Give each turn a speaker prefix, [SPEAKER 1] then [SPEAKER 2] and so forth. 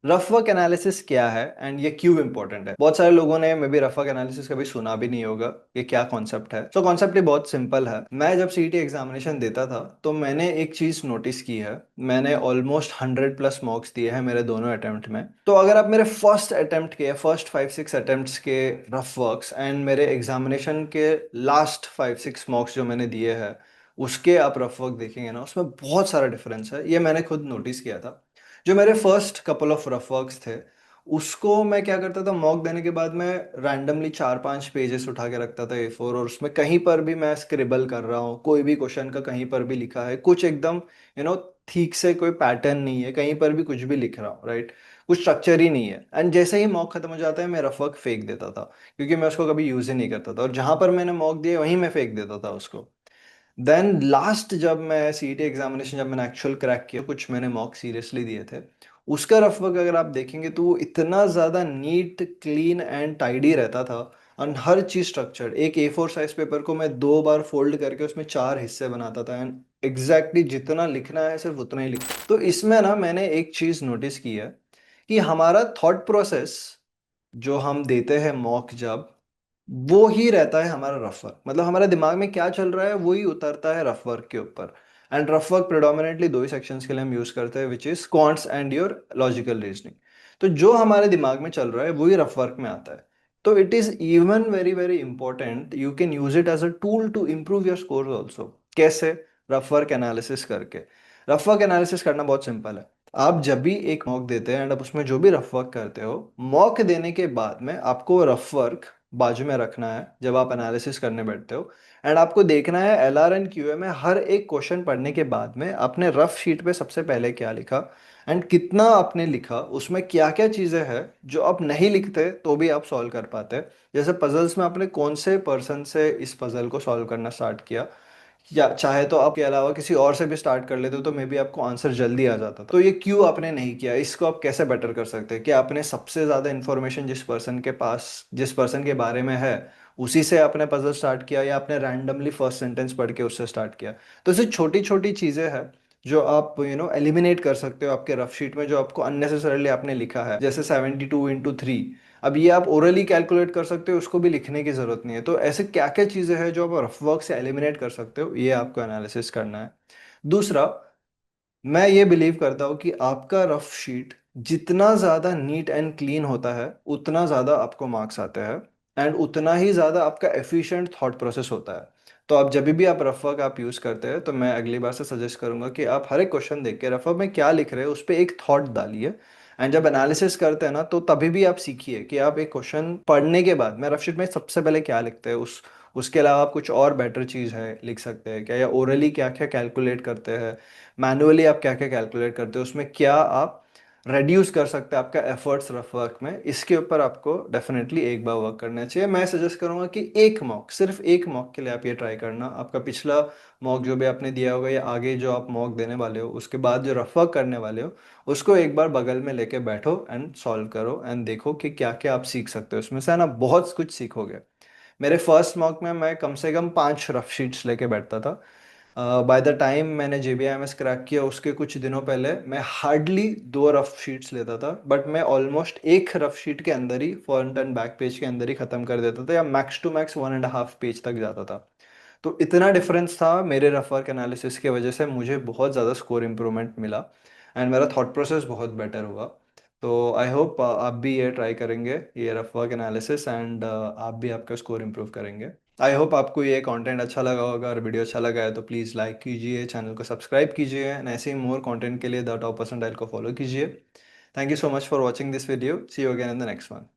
[SPEAKER 1] Rough work analysis क्या है and ये क्यों इंपॉर्टेंट है? बहुत सारे लोगों ने may be rough work analysis कभी सुना भी नहीं होगा। ये क्या कॉन्सेप्ट है? तो कॉन्सेप्ट ये बहुत सिंपल है। मैं जब सीईटी एग्जामिनेशन देता था तो मैंने एक चीज नोटिस की है। मैंने ऑलमोस्ट 100+ मॉक्स दिए हैं मेरे दोनों अटेम्प्ट में। तो अगर आप मेरे फर्स्ट अटेम्प्ट के फर्स्ट 5-6 अटेम्प्ट्स के रफ वर्क्स एंड मेरे एग्जामिनेशन के लास्ट 5-6 मॉक्स जो मैंने दिए हैं उसके आप रफ वर्क देखेंगे ना, उसमें बहुत सारा डिफरेंस है। ये मैंने खुद नोटिस किया था। जो मेरे first couple of rough works थे उसको मैं क्या करता था, मॉक देने के बाद मैं रैंडमली 4-5 पेजेस उठा के रखता था A4, और उसमें कहीं पर भी मैं स्क्रिबल कर रहा हूँ, कोई भी क्वेश्चन का कहीं पर भी लिखा है कुछ एकदम ठीक से, कोई पैटर्न नहीं है, कहीं पर भी कुछ भी लिख रहा हूँ, राइट? कुछ स्ट्रक्चर ही नहीं है। एंड जैसे ही मॉक खत्म हो जाता है मैं रफ वर्क फेंक देता था, क्योंकि मैं उसको कभी यूज ही नहीं करता था, और जहां पर मैंने मॉक दिया वहीं मैं फेंक देता था उसको। देन लास्ट जब मैं सीईटी एग्जामिनेशन, जब मैंने एक्चुअल क्रैक किया, कुछ मैंने मॉक सीरियसली दिए थे, उसका रफ वर्क अगर आप देखेंगे तो वो इतना ज़्यादा नीट क्लीन एंड टाइडी रहता था। और हर चीज़ स्ट्रक्चर्ड। एक A4 साइज पेपर को मैं 2 बार फोल्ड करके उसमें 4 हिस्से बनाता था, एंड एग्जैक्टली जितना लिखना है सिर्फ उतना ही लिखता। तो इसमें ना मैंने एक चीज़ नोटिस की है कि हमारा थॉट प्रोसेस जो हम देते हैं मॉक जब, वो ही रहता है हमारा रफ वर्क। मतलब हमारे दिमाग में क्या चल रहा है वो ही उतरता है रफ वर्क के ऊपर। एंड रफ वर्क प्रिडोमिनेटली दो ही सेक्शंस के लिए हम यूज करते हैं, which is quants and your logical reasoning. तो जो हमारे दिमाग में चल रहा है वही रफ वर्क में आता है। तो it is even very very important, you can use it as a tool to improve your score also. कैसे? रफ वर्क एनालिसिस करके। रफ वर्क एनालिसिस करना बहुत सिंपल है। आप जब भी एक मॉक देते हैं एंड आप उसमें जो भी रफ वर्क करते हो, मॉक देने के बाद में आपको रफ वर्क बाजू में रखना है जब आप एनालिसिस करने बैठते हो। एंड आपको देखना है LR एंड QA में हर एक क्वेश्चन पढ़ने के बाद में आपने रफ शीट पे सबसे पहले क्या लिखा एंड कितना आपने लिखा, उसमें क्या क्या चीज़ें हैं जो आप नहीं लिखते तो भी आप सॉल्व कर पाते। जैसे पजल्स में आपने कौन से पर्सन से इस पजल को सॉल्व करना स्टार्ट किया, या चाहे तो आपके अलावा किसी और से भी स्टार्ट कर लेते हो तो मे बी आपको आंसर जल्दी आ जाता था। तो ये क्यों आपने नहीं किया, इसको आप कैसे बेटर कर सकते हैं? कि आपने सबसे ज्यादा इंफॉर्मेशन जिस पर्सन के पास, जिस पर्सन के बारे में है, उसी से आपने पजल स्टार्ट किया, या आपने रैंडमली फर्स्ट सेंटेंस पढ़ के उससे स्टार्ट किया? तो ऐसी छोटी छोटी चीजें हैं जो आप एलिमिनेट कर सकते हो आपके रफ शीट में, जो आपको अननेसेसरली आपने लिखा है, जैसे 72 × 3। अब ये आप ओरली कैलकुलेट कर सकते हो, उसको भी लिखने की जरूरत नहीं है। तो ऐसे क्या क्या चीजें हैं जो आप रफ वर्क से एलिमिनेट कर सकते हो, ये आपको एनालिसिस करना है। दूसरा, मैं ये बिलीव करता हूँ कि आपका रफ शीट जितना ज्यादा नीट एंड क्लीन होता है उतना ज्यादा आपको मार्क्स आते हैं, एंड उतना ही ज्यादा आपका एफिशिएंट थॉट प्रोसेस होता है। तो आप जब भी आप रफ वर्क आप यूज करते हैं तो मैं अगली बार से सजेस्ट करूंगा कि आप हर एक क्वेश्चन देख के रफ वर्क में क्या लिख रहे हैं उस पर एक थॉट डालिए। एंड जब एनालिसिस करते हैं ना तो तभी भी आप सीखिए कि आप एक क्वेश्चन पढ़ने के बाद में रफ शीट में सबसे पहले क्या लिखते हैं, उसके अलावा आप कुछ और बेटर चीज़ है लिख सकते हैं क्या, या ओरली क्या क्या कैलकुलेट करते हैं, मैनुअली आप क्या क्या कैलकुलेट करते हो, उसमें क्या आप रेड्यूस कर सकते हैं आपका एफर्ट्स रफ वर्क में। इसके ऊपर आपको डेफिनेटली एक बार वर्क करना चाहिए। मैं सजेस्ट करूंगा कि एक मॉक, सिर्फ एक मॉक के लिए आप ये ट्राई करना। आपका पिछला मॉक जो भी आपने दिया होगा या आगे जो आप मॉक देने वाले हो, उसके बाद जो रफ वर्क करने वाले हो, उसको एक बार बगल में लेके बैठो एंड सॉल्व करो एंड देखो कि क्या क्या आप सीख सकते हो उसमें से, है ना? बहुत कुछ सीखोगे। मेरे फर्स्ट मॉक में मैं कम से कम 5 रफ शीट्स लेके बैठता था। बाय द टाइम मैंने JBIMS क्रैक किया उसके कुछ दिनों पहले मैं हार्डली 2 रफ शीट्स लेता था, बट मैं ऑलमोस्ट एक रफ शीट के अंदर ही, फ्रंट एंड बैक पेज के अंदर ही खत्म कर देता था, या मैक्स टू मैक्स 1.5 पेज तक जाता था। तो इतना डिफरेंस था मेरे रफ वर्क एनालिसिस की वजह से, मुझे बहुत ज़्यादा स्कोर इम्प्रूवमेंट मिला एंड मेरा थॉट प्रोसेस बहुत बेटर हुआ। तो आई होप आप भी ये ट्राई करेंगे, ये रफ वर्क एनालिसिस, एंड आप भी आपका स्कोर इम्प्रूव करेंगे। आई होप आपको ये कंटेंट अच्छा लगा होगा, और वीडियो अच्छा लगा है तो प्लीज़ लाइक कीजिए, चैनल को सब्सक्राइब कीजिए, एंड ऐसे ही मोर कंटेंट के लिए द टॉप परसेंटाइल को फॉलो कीजिए। Thank you so much for watching this video. See you again in the next one.